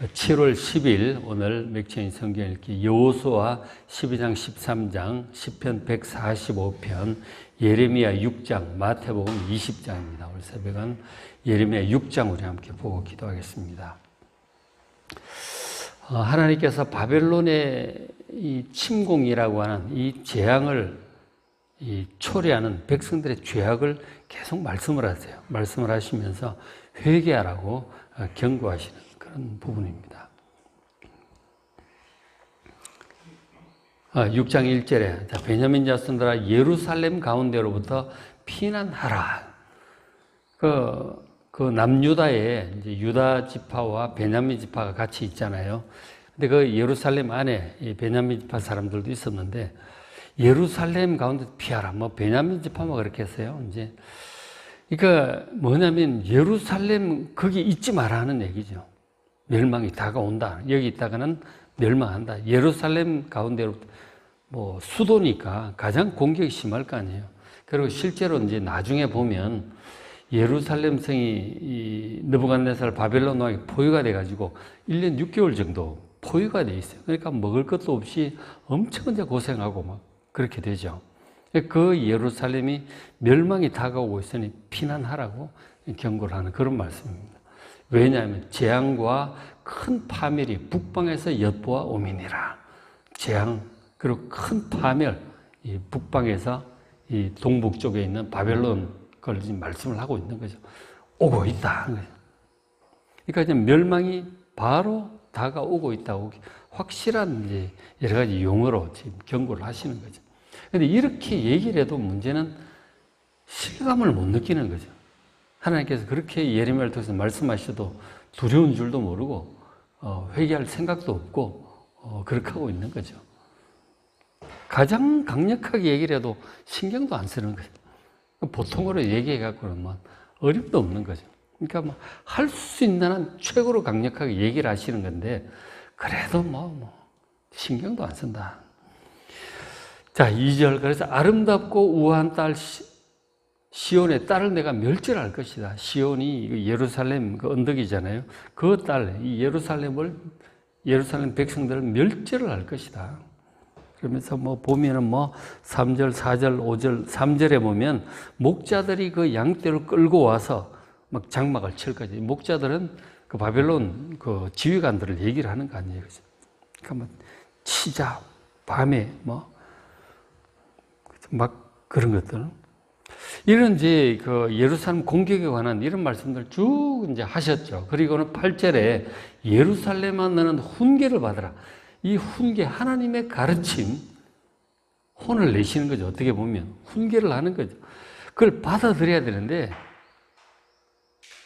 7월 10일 오늘 맥체인 성경 읽기 여호수아 12장 13장 시편 145편 예레미야 6장 마태복음 20장입니다. 오늘 새벽은 예레미야 6장 우리 함께 보고 기도하겠습니다. 하나님께서 바벨론의 이 침공이라고 하는 이 재앙을 초래하는 백성들의 죄악을 계속 말씀을 하세요. 말씀을 하시면서 회개하라고 경고하시는 그런 부분입니다. 6장 1절에 베냐민 자손들아 예루살렘 가운데로부터 피난하라. 그 남유다에 이제 유다 지파와 베냐민 지파가 같이 있잖아요. 근데 그 예루살렘 안에 이 베냐민 지파 사람들도 있었는데 예루살렘 가운데 피하라. 뭐 베냐민 지파만 그렇게 했어요. 이제 그러니까 뭐냐면 예루살렘 거기 있지 마라 하는 얘기죠. 멸망이 다가온다. 여기 있다가는 멸망한다. 예루살렘 가운데로 뭐 수도니까 가장 공격이 심할 거 아니에요. 그리고 실제로 이제 나중에 보면 예루살렘 성이 이 느부갓네살 바벨론 왕에 포위가 돼 가지고 1년 6개월 정도 포위가 돼 있어요. 그러니까 먹을 것도 없이 엄청 이제 고생하고 막 그렇게 되죠. 그 예루살렘이 멸망이 다가오고 있으니 피난하라고 경고를 하는 그런 말씀입니다. 왜냐하면 재앙과 큰 파멸이 북방에서 엿보아 오미니라. 재앙 그리고 큰 파멸, 이 북방에서 이 동북 쪽에 있는 바벨론 걸 말씀을 하고 있는 거죠. 오고 있다. 그러니까 이제 멸망이 바로 다가오고 있다고 확실한 이제 여러 가지 용어로 지금 경고를 하시는 거죠. 그런데 이렇게 얘기를 해도 문제는 실감을 못 느끼는 거죠. 하나님께서 그렇게 예레미야를 통해서 말씀하셔도 두려운 줄도 모르고 회개할 생각도 없고 그렇게 하고 있는 거죠. 가장 강력하게 얘기를 해도 신경도 안 쓰는 거죠. 보통으로 얘기해 갖고는 뭐 어림도 없는 거죠. 그러니까 뭐 할 수 있는 한 최고로 강력하게 얘기를 하시는 건데 그래도 뭐 신경도 안 쓴다. 자, 2절 그래서 아름답고 우아한 딸 시온의 딸을 내가 멸절할 것이다. 시온이 예루살렘 그 언덕이잖아요. 그 딸, 이 예루살렘 백성들을 멸절을 할 것이다. 그러면서 뭐 보면은 뭐 3절, 4절, 5절, 3절에 보면 목자들이 그 양떼를 끌고 와서 막 장막을 칠 거지. 목자들은 그 바벨론 그 지휘관들을 얘기를 하는 거 아니에요. 그러니까 뭐 치자, 밤에 뭐 막 그런 것들. 이런 이제 그 예루살렘 공격에 관한 이런 말씀들 쭉 이제 하셨죠. 그리고는 8절에 예루살렘아 너는 훈계를 받으라. 이 훈계, 하나님의 가르침, 혼을 내시는 거죠. 어떻게 보면. 훈계를 하는 거죠. 그걸 받아들여야 되는데,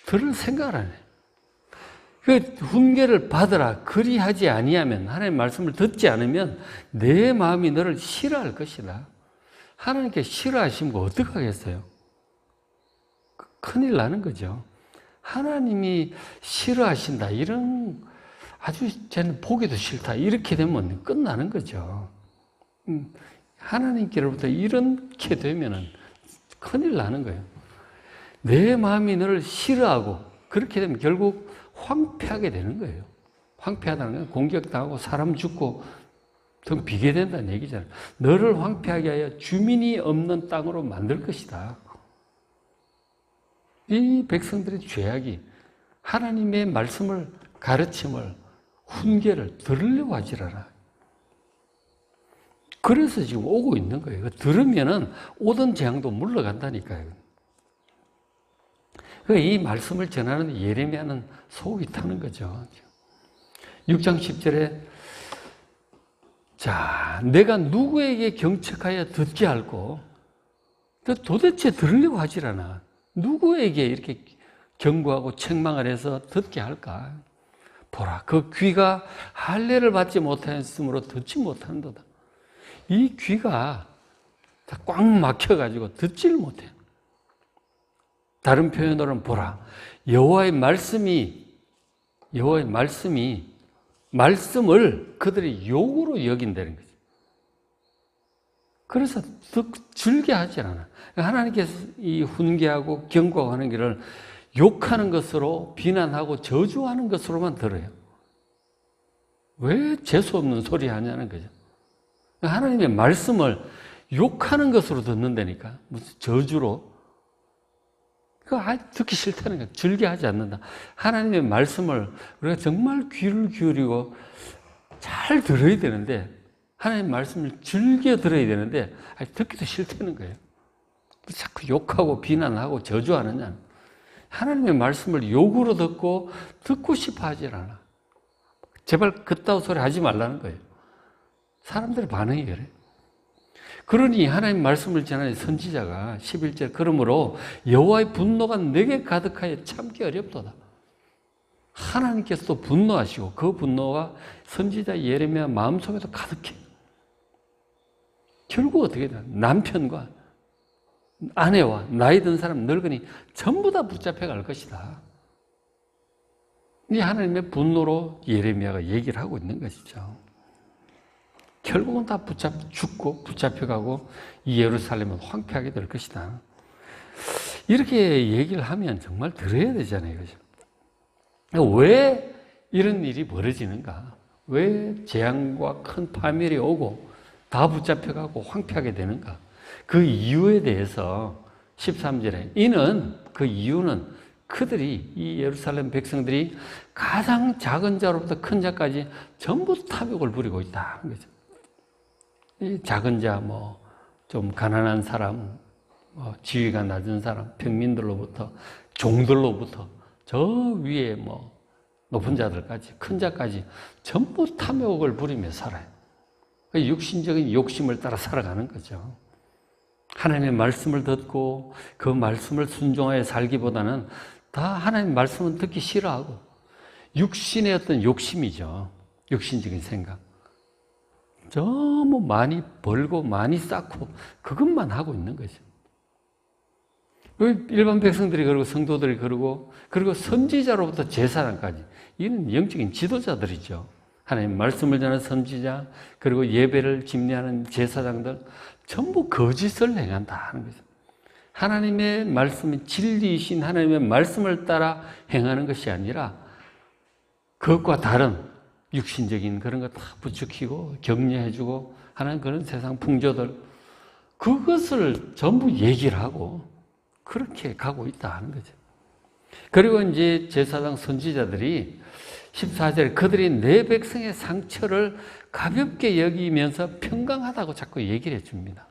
들을 생각을 안 해요. 그 훈계를 받으라. 그리하지 아니하면, 하나님의 말씀을 듣지 않으면 내 마음이 너를 싫어할 것이다. 하나님께 싫어하시면 어떡하겠어요? 큰일 나는 거죠. 하나님이 싫어하신다. 이런 아주 쟤는 보기도 싫다. 이렇게 되면 끝나는 거죠. 하나님께로부터 이렇게 되면은 큰일 나는 거예요. 내 마음이 너를 싫어하고 그렇게 되면 결국 황폐하게 되는 거예요. 황폐하다는 건 공격당하고 사람 죽고 더 비게 된다는 얘기잖아요. 너를 황폐하게 하여 주민이 없는 땅으로 만들 것이다. 이 백성들의 죄악이 하나님의 말씀을 가르침을 훈계를 들으려고 하질 않아. 그래서 지금 오고 있는 거예요. 들으면은 오던 재앙도 물러간다니까요. 이 말씀을 전하는 예레미야는 속이 타는 거죠. 6장 10절에 자, 내가 누구에게 경책하여 듣게 할꼬? 도대체 들으려고 하질 않아. 누구에게 이렇게 경고하고 책망을 해서 듣게 할까? 보라, 그 귀가 할례를 받지 못하였으므로 듣지 못한도다. 이 귀가 꽉 막혀가지고 듣지를 못해요. 다른 표현으로는 보라, 여호와의 말씀을 그들이 욕으로 여긴다는 거죠. 그래서 즐겨 하지 않아. 하나님께서 이 훈계하고 경고하는 길을 욕하는 것으로 비난하고 저주하는 것으로만 들어요. 왜 재수 없는 소리 하냐는 거죠. 하나님의 말씀을 욕하는 것으로 듣는다니까. 무슨 저주로. 그거 듣기 싫다는 거야. 즐겨하지 않는다. 하나님의 말씀을 우리가 정말 귀를 기울이고 잘 들어야 되는데, 하나님의 말씀을 즐겨 들어야 되는데, 듣기도 싫다는 거예요. 자꾸 욕하고 비난하고 저주하느냐. 하나님의 말씀을 욕으로 듣고 싶어 하질 않아. 제발 그따위 소리 하지 말라는 거예요. 사람들의 반응이 그래. 그러니 하나님 말씀을 전하는 선지자가 11절 그러므로 여호와의 분노가 내게 가득하여 참기 어렵도다. 하나님께서도 분노하시고 그 분노가 선지자 예레미야 마음속에도 가득해. 결국 어떻게 돼? 남편과 아내와 나이 든 사람 늙으니 전부 다 붙잡혀 갈 것이다. 이 하나님의 분노로 예레미야가 얘기를 하고 있는 것이죠. 결국은 다 죽고 붙잡혀가고 이 예루살렘은 황폐하게 될 것이다. 이렇게 얘기를 하면 정말 들어야 되잖아요. 그죠? 왜 이런 일이 벌어지는가? 왜 재앙과 큰 파멸이 오고 다 붙잡혀가고 황폐하게 되는가? 그 이유에 대해서 13절에 그 이유는 그들이 이 예루살렘 백성들이 가장 작은 자로부터 큰 자까지 전부 탐욕을 부리고 있다는 거죠. 이 작은 자, 좀 가난한 사람, 지위가 낮은 사람, 평민들로부터, 종들로부터, 저 위에 높은 자들까지, 큰 자까지 전부 탐욕을 부리며 살아요. 육신적인 욕심을 따라 살아가는 거죠. 하나님의 말씀을 듣고 그 말씀을 순종하여 살기보다는 다 하나님의 말씀은 듣기 싫어하고 육신의 어떤 욕심이죠. 육신적인 생각. 너무 많이 벌고 많이 쌓고 그것만 하고 있는 거죠. 일반 백성들이 그러고 성도들이 그러고 그리고 선지자로부터 제사장까지 이는 영적인 지도자들이죠. 하나님 말씀을 전하는 선지자 그리고 예배를 집례하는 제사장들 전부 거짓을 행한다 하는 거죠. 하나님의 말씀이 진리이신 하나님의 말씀을 따라 행하는 것이 아니라 그것과 다른 육신적인 그런 거 다 부추기고 격려해주고 하는 그런 세상 풍조들 그것을 전부 얘기를 하고 그렇게 가고 있다 하는 거죠. 그리고 이제 제사장 선지자들이 14절에 그들이 내 백성의 상처를 가볍게 여기면서 평강하다고 자꾸 얘기를 해줍니다.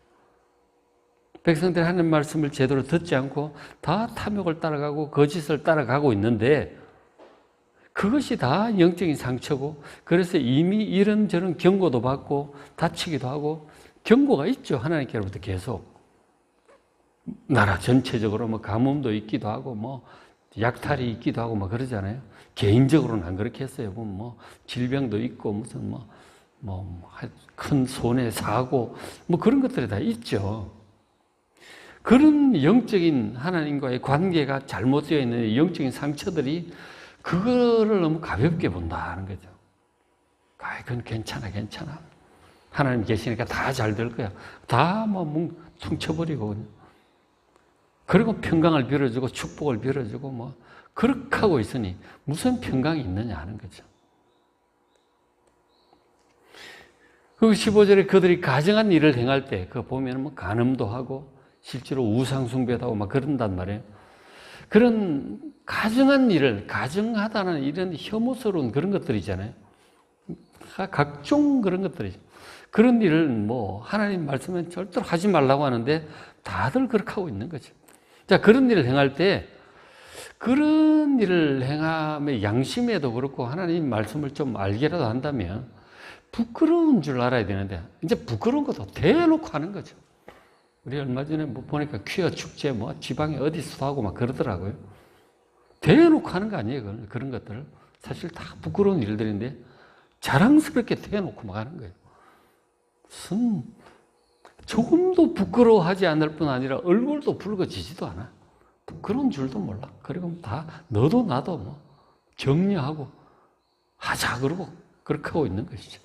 백성들이 하는 말씀을 제대로 듣지 않고 다 탐욕을 따라가고 거짓을 따라가고 있는데 그것이 다 영적인 상처고 그래서 이미 이런저런 경고도 받고 다치기도 하고 경고가 있죠. 하나님께로부터 계속. 나라 전체적으로 가뭄도 있기도 하고 약탈이 있기도 하고 그러잖아요. 개인적으로는 안 그렇게 했어요. 질병도 있고 무슨 큰 손해 사고 그런 것들이 다 있죠. 그런 영적인 하나님과의 관계가 잘못되어 있는 영적인 상처들이 그거를 너무 가볍게 본다는 거죠. 그건 괜찮아. 하나님 계시니까 다 잘 될 거야. 다 퉁쳐버리고 그리고 평강을 빌어주고 축복을 빌어주고 그렇게 하고 있으니 무슨 평강이 있느냐 하는 거죠. 그리고 15절에 그들이 가정한 일을 행할 때 그거 보면 간음도 하고 실제로 우상숭배도 하고 그런단 말이에요. 그런 가정한 일을 가정하다는 이런 혐오스러운 그런 것들이잖아요. 각종 그런 것들이죠. 그런 일을 하나님 말씀은 절대로 하지 말라고 하는데 다들 그렇게 하고 있는 거죠. 자, 그런 일을 행할 때 그런 일을 행함의 양심에도 그렇고 하나님 말씀을 좀 알게라도 한다면 부끄러운 줄 알아야 되는데 이제 부끄러운 것도 대놓고 하는 거죠. 우리 얼마 전에 보니까 퀴어 축제 지방에 어디서도 하고 그러더라고요. 대놓고 하는 거 아니에요. 그런 것들. 사실 다 부끄러운 일들인데 자랑스럽게 대놓고 하는 거예요. 무슨 조금도 부끄러워하지 않을 뿐 아니라 얼굴도 붉어지지도 않아. 부끄러운 줄도 몰라. 그리고 다 너도 나도 격려하고 하자 그러고 그렇게 하고 있는 것이죠.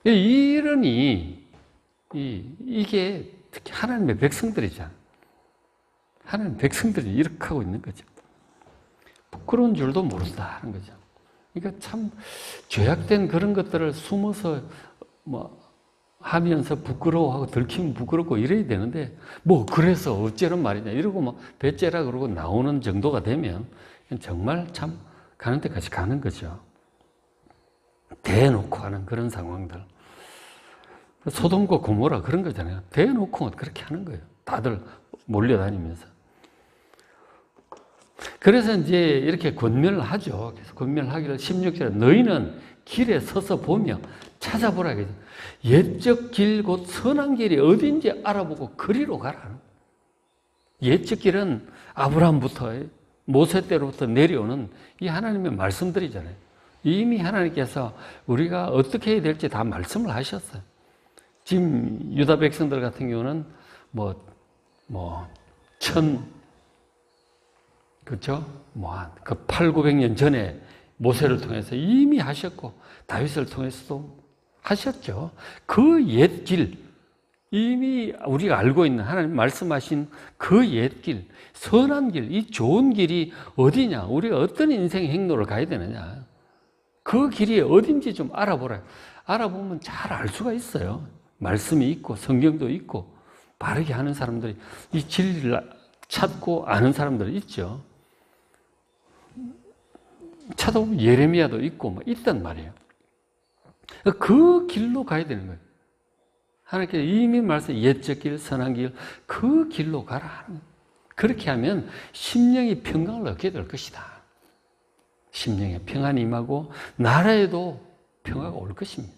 이러니 이게 특히 하나님의 백성들이잖아. 하나님 백성들이 이렇게 하고 있는 거죠. 부끄러운 줄도 모른다 하는 거죠. 그러니까 참 죄악된 그런 것들을 숨어서 뭐 하면서 부끄러워하고 들키면 부끄럽고 이래야 되는데 뭐 그래서 어째란 말이냐 이러고 막 배째라 그러고 나오는 정도가 되면 정말 참 가는 데까지 가는 거죠. 대놓고 하는 그런 상황들. 소돔과 고모라 그런 거잖아요. 대놓고 그렇게 하는 거예요. 다들 몰려다니면서. 그래서 이제 이렇게 권면을 하죠. 그래서 권면을 하기를 16절에 너희는 길에 서서 보며 찾아보라. 옛적 길 곧 선한 길이 어딘지 알아보고 그리로 가라. 옛적 길은 아브라함부터 모세 때로부터 내려오는 이 하나님의 말씀들이잖아요. 이미 하나님께서 우리가 어떻게 해야 될지 다 말씀을 하셨어요. 지금 유다 백성들 같은 경우는 그렇죠? 그 800~900년 전에 모세를 통해서 이미 하셨고 다윗을 통해서도 하셨죠. 그 옛 길, 이미 우리가 알고 있는 하나님 말씀하신 그 옛 길, 선한 길, 이 좋은 길이 어디냐? 우리가 어떤 인생의 행로를 가야 되느냐? 그 길이 어딘지 좀 알아보라. 알아보면 잘 알 수가 있어요. 말씀이 있고 성경도 있고 바르게 하는 사람들이 이 진리를 찾고 아는 사람들이 있죠. 찾아보면 예레미야도 있고 뭐 있단 말이에요. 그 길로 가야 되는 거예요. 하나님께서 이미 말씀 옛적 길, 선한 길, 그 길로 가라. 그렇게 하면 심령이 평강을 얻게 될 것이다. 심령에 평안이 임하고 나라에도 평화가 올 것입니다.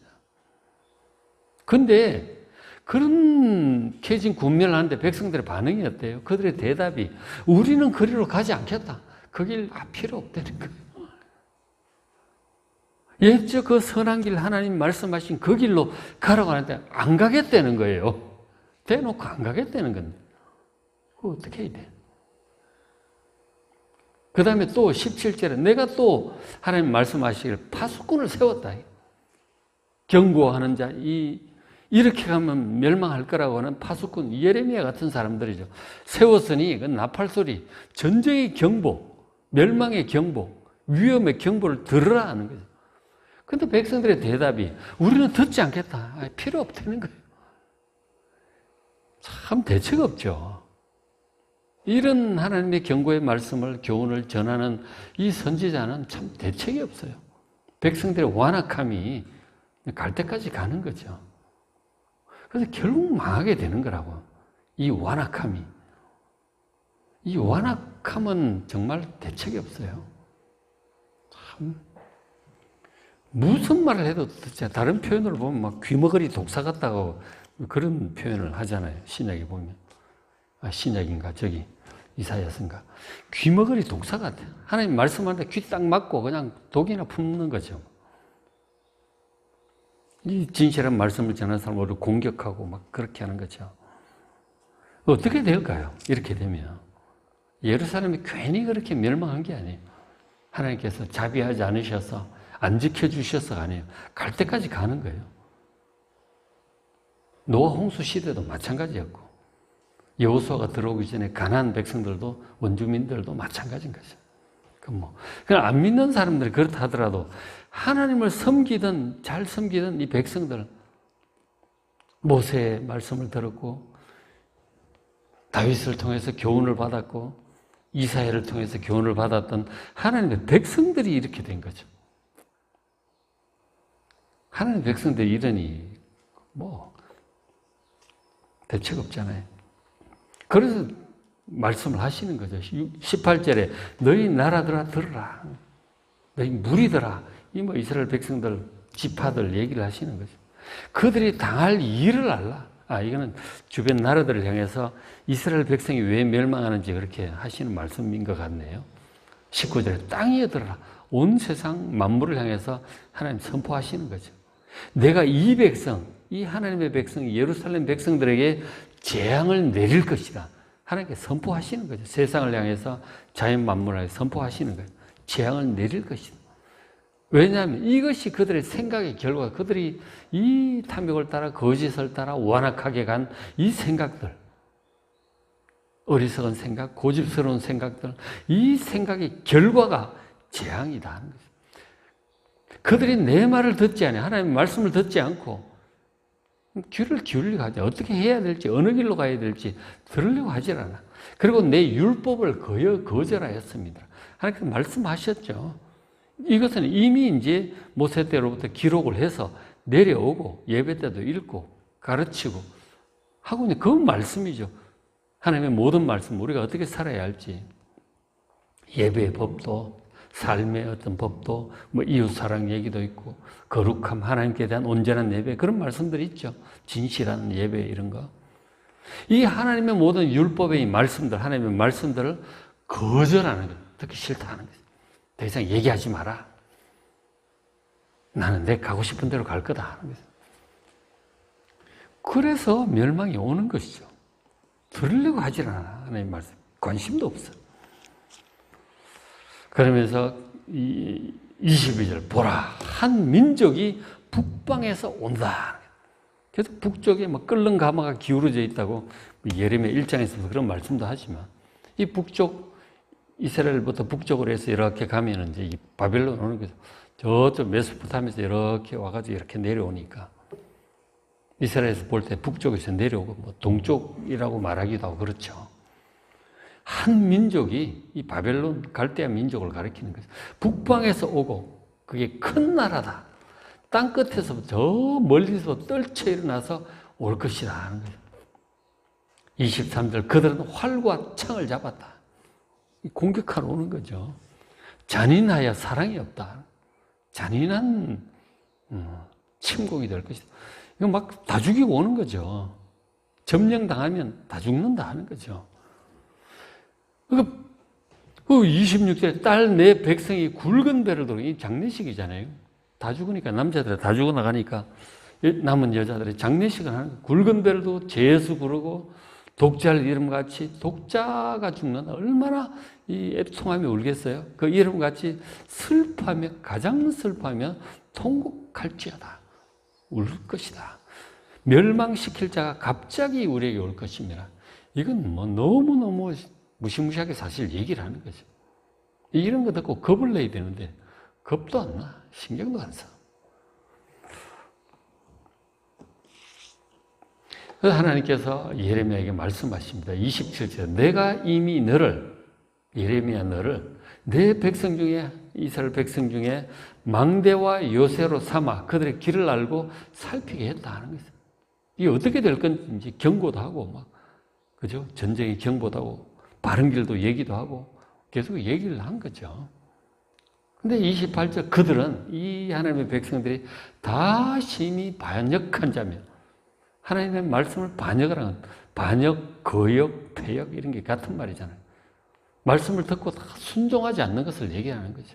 그런데 그렇게 지금 군면을 하는데 백성들의 반응이 어때요? 그들의 대답이 우리는 그리로 가지 않겠다. 그 길 필요 없다는 거예요. 옛적 그 선한 길 하나님 말씀하신 그 길로 가라고 하는데 안 가겠다는 거예요. 대놓고 안 가겠다는 건데 그거 어떻게 해야 돼? 그 다음에 또 17절에 내가 또 하나님 말씀하시길 파수꾼을 세웠다. 경고하는 자, 이렇게 가면 멸망할 거라고 하는 파수꾼, 예레미야 같은 사람들이죠. 세웠으니 그 나팔소리, 전쟁의 경보, 멸망의 경보, 위험의 경보를 들으라 하는 거죠. 근데 백성들의 대답이 우리는 듣지 않겠다. 필요 없다는 거예요. 참 대책 없죠. 이런 하나님의 경고의 말씀을, 교훈을 전하는 이 선지자는 참 대책이 없어요. 백성들의 완악함이 갈 때까지 가는 거죠. 그래서 결국 망하게 되는 거라고. 이 완악함이. 이 완악함은 정말 대책이 없어요. 참. 무슨 말을 해도 다른 표현으로 보면 막 귀머거리 독사 같다고 그런 표현을 하잖아요. 신약에 보면. 신약인가 저기 이사야서인가. 귀머거리 독사 같아요. 하나님 말씀하는데 귀 딱 막고 그냥 독이나 품는 거죠. 이 진실한 말씀을 전하는 사람을 공격하고 막 그렇게 하는 거죠. 어떻게 될까요? 이렇게 되면. 예루살렘이 괜히 그렇게 멸망한 게 아니에요. 하나님께서 자비하지 않으셔서 안 지켜주셔서가 아니에요. 갈 때까지 가는 거예요. 노아 홍수 시대도 마찬가지였고 여호수아가 들어오기 전에 가나안 백성들도 원주민들도 마찬가지인 거죠. 그냥 안 믿는 사람들이 그렇다 하더라도 하나님을 섬기던 잘 섬기던 이 백성들 모세의 말씀을 들었고 다윗을 통해서 교훈을 받았고 이사야를 통해서 교훈을 받았던 하나님의 백성들이 이렇게 된 거죠. 하나님의 백성들이 이러니 대책 없잖아요. 그래서 말씀을 하시는 거죠. 18절에 너희 나라들아 들으라. 너희 무리들아. 이스라엘 백성들, 지파들 얘기를 하시는 거죠. 그들이 당할 일을 알라. 이거는 주변 나라들을 향해서 이스라엘 백성이 왜 멸망하는지 그렇게 하시는 말씀인 것 같네요. 19절에 땅이여 들으라. 온 세상 만물을 향해서 하나님 선포하시는 거죠. 내가 이 백성, 이 하나님의 백성, 예루살렘 백성들에게 재앙을 내릴 것이다. 하나님께 선포하시는 거죠. 세상을 향해서 자연 만물을 향해서 선포하시는 거예요. 재앙을 내릴 것이다. 왜냐하면 이것이 그들의 생각의 결과, 그들이 이 탐욕을 따라 거짓을 따라 완악하게 간 이 생각들, 어리석은 생각, 고집스러운 생각들, 이 생각의 결과가 재앙이다 하는 거죠. 그들이 내 말을 듣지 않아요. 하나님의 말씀을 듣지 않고 귀를 기울이려고 하지. 어떻게 해야 될지, 어느 길로 가야 될지 들으려고 하질 않아. 그리고 내 율법을 거절하였습니다. 하나님께서 말씀하셨죠. 이것은 이미 이제 모세 때로부터 기록을 해서 내려오고 예배 때도 읽고 가르치고 하고 있는 그 말씀이죠. 하나님의 모든 말씀, 우리가 어떻게 살아야 할지, 예배의 법도, 삶의 어떤 법도, 뭐 이웃사랑 얘기도 있고, 거룩함, 하나님께 대한 온전한 예배, 그런 말씀들이 있죠. 진실한 예배, 이런 거. 이 하나님의 모든 율법의 이 말씀들, 하나님의 말씀들을 거절하는 거예요. 듣기 싫다 하는 거예요. 더 이상 얘기하지 마라. 나는 내 가고 싶은 대로 갈 거다 하는 거예요. 그래서 멸망이 오는 것이죠. 들으려고 하질 않아. 하나님 말씀. 관심도 없어. 그러면서 22절 보라 한 민족이 북방에서 온다. 그래서 북쪽에 뭐 끓는 가마가 기울어져 있다고 예레미야 1장에서 그런 말씀도 하지만 이 북쪽 이스라엘부터 북쪽으로 해서 이렇게 가면은 이제 이 바벨론 오는 거죠. 저쪽 메소포타미아에서 이렇게 와가지고 이렇게 내려오니까 이스라엘에서 볼 때 북쪽에서 내려오고 뭐 동쪽이라고 말하기도 하고 그렇죠. 한 민족이 이 바벨론 갈대아 민족을 가리키는 거죠. 북방에서 오고 그게 큰 나라다. 땅 끝에서 저 멀리서 떨쳐 일어나서 올 것이라 하는 거죠. 23절 그들은 활과 창을 잡았다. 공격하러 오는 거죠. 잔인하여 사랑이 없다. 잔인한 침공이 될 것이다. 이거 막 다 죽이고 오는 거죠. 점령당하면 다 죽는다 하는 거죠. 그러니까 그 26절 딸 내 백성이 굵은 배를 돌고 이 장례식이잖아요. 다 죽으니까 남자들이 다 죽어 나가니까 남은 여자들이 장례식을 하는 거예요. 굵은 배를 두고 제수 부르고 독자를 이름같이 독자가 죽는다. 얼마나 이 애통함이 울겠어요. 그 이름같이 슬퍼하며 가장 슬퍼하며 통곡할지어다. 울 것이다. 멸망시킬 자가 갑자기 우리에게 올 것입니다. 이건 뭐 너무너무 무시무시하게 사실 얘기를 하는 거죠. 이런 거 듣고 겁을 내야 되는데 겁도 안 나. 신경도 안 써. 그래서 하나님께서 예레미야에게 말씀하십니다. 27절 내가 이미 너를 예레미야 너를 내 백성 중에 이스라엘 백성 중에 망대와 요새로 삼아 그들의 길을 알고 살피게 했다 하는 거죠. 이게 어떻게 될 건지 경고도 하고 막 그죠? 전쟁의 경보도 하고 바른 길도 얘기도 하고 계속 얘기를 한 거죠. 근데 28절 그들은 이 하나님의 백성들이 다 심히 반역한 자며 하나님의 말씀을 반역을 하는 반역, 거역, 폐역 이런 게 같은 말이잖아요. 말씀을 듣고 다 순종하지 않는 것을 얘기하는 거죠.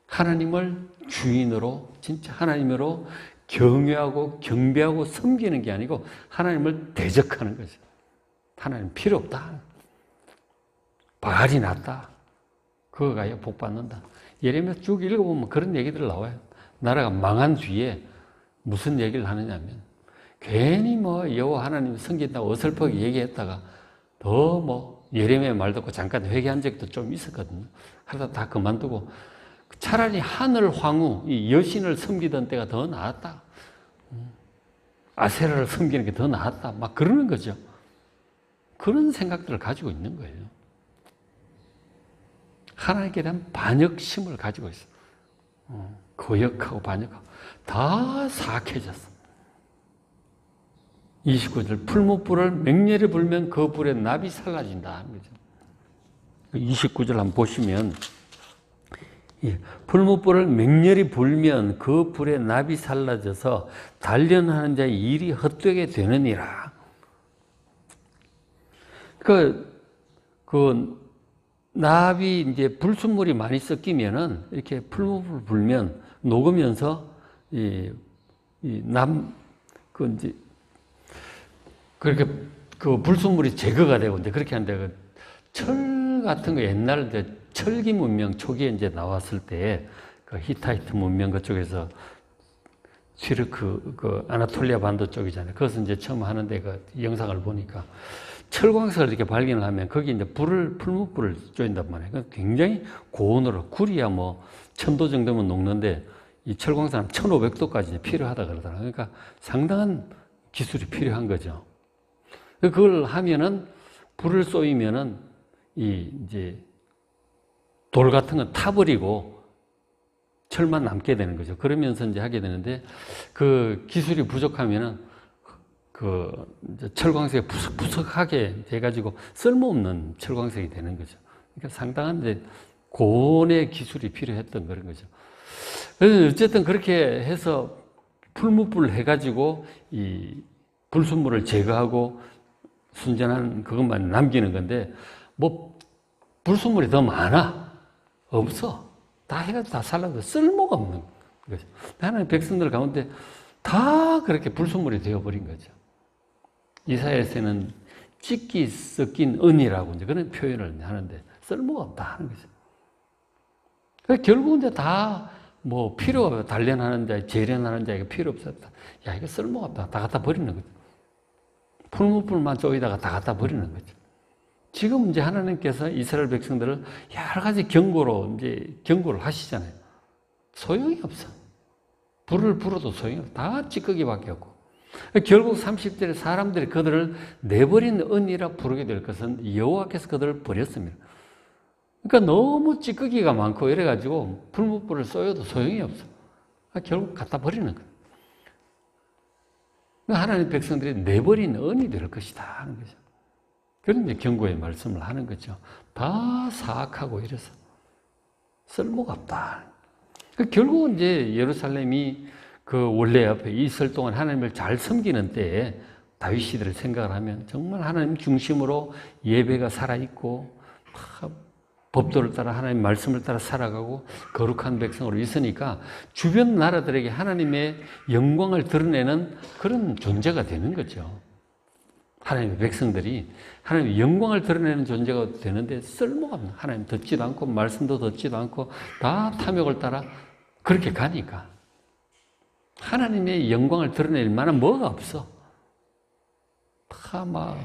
하나님을 주인으로 진짜 하나님으로 경외하고 경배하고 섬기는 게 아니고 하나님을 대적하는 거죠. 하나님 필요 없다. 바알이 낫다. 그거 가야 복 받는다. 예레미야 쭉 읽어보면 그런 얘기들 나와요. 나라가 망한 뒤에 무슨 얘기를 하느냐면 괜히 뭐 여호와 하나님 섬긴다고 어설프게 얘기했다가 더 뭐 예레미야 말 듣고 잠깐 회개한 적도 좀 있었거든요. 그러다 다 그만두고 차라리 하늘 황후 이 여신을 섬기던 때가 더 나았다. 아세라를 섬기는 게 더 나았다. 막 그러는 거죠. 그런 생각들을 가지고 있는 거예요. 하나님께 대한 반역심을 가지고 있어. 거역하고 반역하고 다 사악해졌어. 29절 풀무불을 맹렬히 불면 그 불에 납이 살라진다 하는 거죠. 29절 한번 보시면 풀무불을 맹렬히 불면 그 불에 납이 살라져서 단련하는 자의 일이 헛되게 되느니라. 그 납이 이제 불순물이 많이 섞이면은 이렇게 풀무불 불면 녹으면서 그렇게 그 불순물이 제거가 되고 이제 그렇게 하는데 철 같은 거 옛날 이제 철기 문명 초기에 이제 나왔을 때 그 히타이트 문명 그쪽에서 튀르크 그 아나톨리아 반도 쪽이잖아요. 그것은 이제 처음 하는데 그 영상을 보니까 철광석을 이렇게 발견을 하면 거기 이제 풀무불을 쪼인단 말이에요. 굉장히 고온으로, 굴이야 뭐 1000도 정도면 녹는데 이 철광석은 1500도까지 필요하다 그러더라고요. 그러니까 상당한 기술이 필요한 거죠. 그걸 하면은 불을 쏘이면은 이제 돌 같은 건 타버리고 철만 남게 되는 거죠. 그러면서 이제 하게 되는데 그 기술이 부족하면은 그 철광석이 푸석푸석하게 돼가지고 쓸모없는 철광석이 되는 거죠. 그러니까 상당한 이제 고온의 기술이 필요했던 그런 거죠. 그래서 어쨌든 그렇게 해서 풀무불 해가지고 이 불순물을 제거하고 순전한 그것만 남기는 건데 뭐 불순물이 더 많아? 없어. 다 해가지고 다 살라도 쓸모가 없는 거죠. 하나님 백성들 가운데 다 그렇게 불순물이 되어버린 거죠. 이사야에서는 찢기 섞인 은이라고 이제 그런 표현을 하는데 쓸모가 없다 하는 거죠. 그러니까 결국 이제 다 뭐 필요가 단련하는 자, 재련하는 자에게 필요 없었다. 야, 이거 쓸모가 없다. 다 갖다 버리는 거죠. 풀무불만 쪼이다가 다 갖다 버리는 거죠. 지금 이제 하나님께서 이스라엘 백성들을 여러 가지 경고를 하시잖아요. 소용이 없어. 불을 불어도 소용이 없어. 다 찌꺼기밖에 없고. 결국 30절에 사람들이 그들을 내버린 은이라 부르게 될 것은 여호와께서 그들을 버렸습니다. 그러니까 너무 찌꺼기가 많고 이래가지고 풀무불을 쏘여도 소용이 없어. 결국 갖다 버리는 거예요. 하나님 백성들이 내버린 은이 될 것이다 하는 거죠. 그런 이제 경고의 말씀을 하는 거죠. 다 사악하고 이래서 쓸모가 없다. 결국은 이제 예루살렘이 그 원래 옆에 있을 동안 하나님을 잘 섬기는 때에 다윗 시대를 생각을 하면 정말 하나님 중심으로 예배가 살아있고 법도를 따라 하나님 말씀을 따라 살아가고 거룩한 백성으로 있으니까 주변 나라들에게 하나님의 영광을 드러내는 그런 존재가 되는 거죠. 하나님의 백성들이 하나님의 영광을 드러내는 존재가 되는데 쓸모가 없는, 하나님 듣지도 않고 말씀도 듣지도 않고 다 탐욕을 따라 그렇게 가니까 하나님의 영광을 드러낼 만한 뭐가 없어. 다 막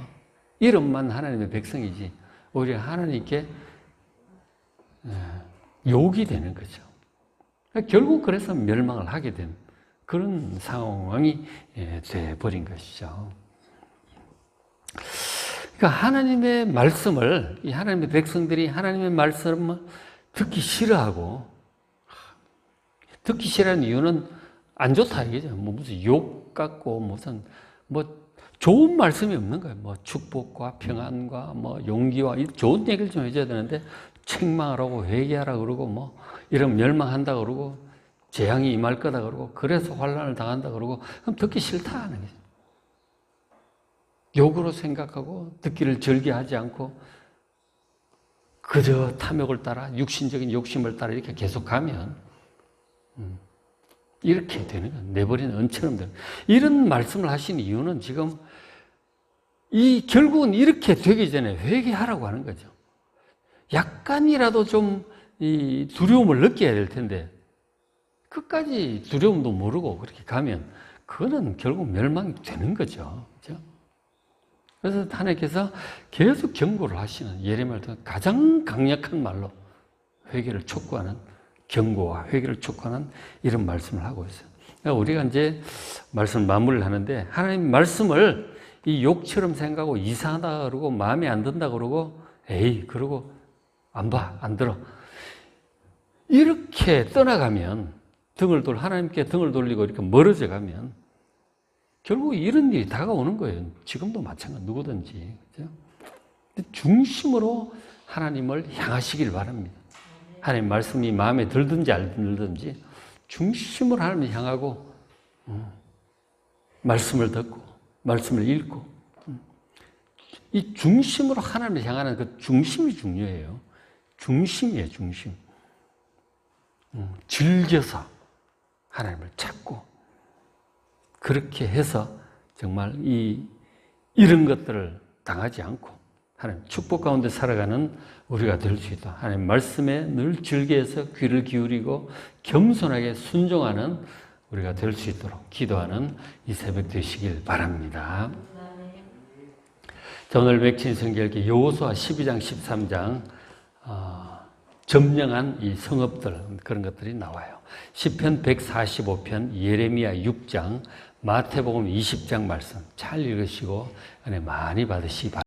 이름만 하나님의 백성이지 오히려 하나님께 욕이 되는 거죠. 결국 그래서 멸망을 하게 된 그런 상황이 돼버린 것이죠. 그러니까 하나님의 말씀을, 이 하나님의 백성들이 하나님의 말씀을 듣기 싫어하고, 듣기 싫어하는 이유는 안 좋다 이거죠. 뭐 무슨 욕 같고 무슨 뭐 좋은 말씀이 없는 거예요. 뭐 축복과 평안과 뭐 용기와 좋은 얘기를 좀 해줘야 되는데 책망하라고 회개하라 그러고 뭐 이러면 멸망한다 그러고 재앙이 임할 거다 그러고 그래서 환난을 당한다 그러고 그럼 듣기 싫다 하는 거죠. 욕으로 생각하고 듣기를 절개하지 않고 그저 탐욕을 따라 육신적인 욕심을 따라 이렇게 계속가면 이렇게 되는 거예요. 내버린 은처럼 되는 거예요. 이런 말씀을 하신 이유는 지금 결국은 이렇게 되기 전에 회개하라고 하는 거죠. 약간이라도 좀 이 두려움을 느껴야 될 텐데 끝까지 두려움도 모르고 그렇게 가면 그거는 결국 멸망이 되는 거죠. 그렇죠? 그래서 하나님께서 계속 경고를 하시는 예레미야를 통해 가장 강력한 말로 회개를 촉구하는 경고와 회개를 촉구하는 이런 말씀을 하고 있어요. 그러니까 우리가 이제 말씀 마무리를 하는데 하나님 말씀을 이 욕처럼 생각하고 이상하다 그러고 마음에 안 든다 그러고 에이 그러고 안 봐, 안 들어. 이렇게 떠나가면 하나님께 등을 돌리고 이렇게 멀어져 가면 결국 이런 일이 다가오는 거예요. 지금도 마찬가지, 누구든지. 그렇죠? 중심으로 하나님을 향하시길 바랍니다. 하나님 말씀이 마음에 들든지 안 들든지 중심으로 하나님을 향하고 말씀을 듣고 말씀을 읽고 이 중심으로 하나님을 향하는 그 중심이 중요해요. 중심이에요, 중심. 즐겨서 하나님을 찾고 그렇게 해서 정말 이런 것들을 당하지 않고 하나님 축복 가운데 살아가는 우리가 될 수 있다. 하나님 말씀에 늘 즐겨서 귀를 기울이고 겸손하게 순종하는 우리가 될 수 있도록 기도하는 이 새벽 되시길 바랍니다. 오늘 맥힌 성경기 여호수아 12장, 13장 점령한 이 성읍들 그런 것들이 나와요. 시편 145편, 예레미야 6장, 마태복음 20장 말씀 잘 읽으시고 은혜 많이 받으시기 바랍니다.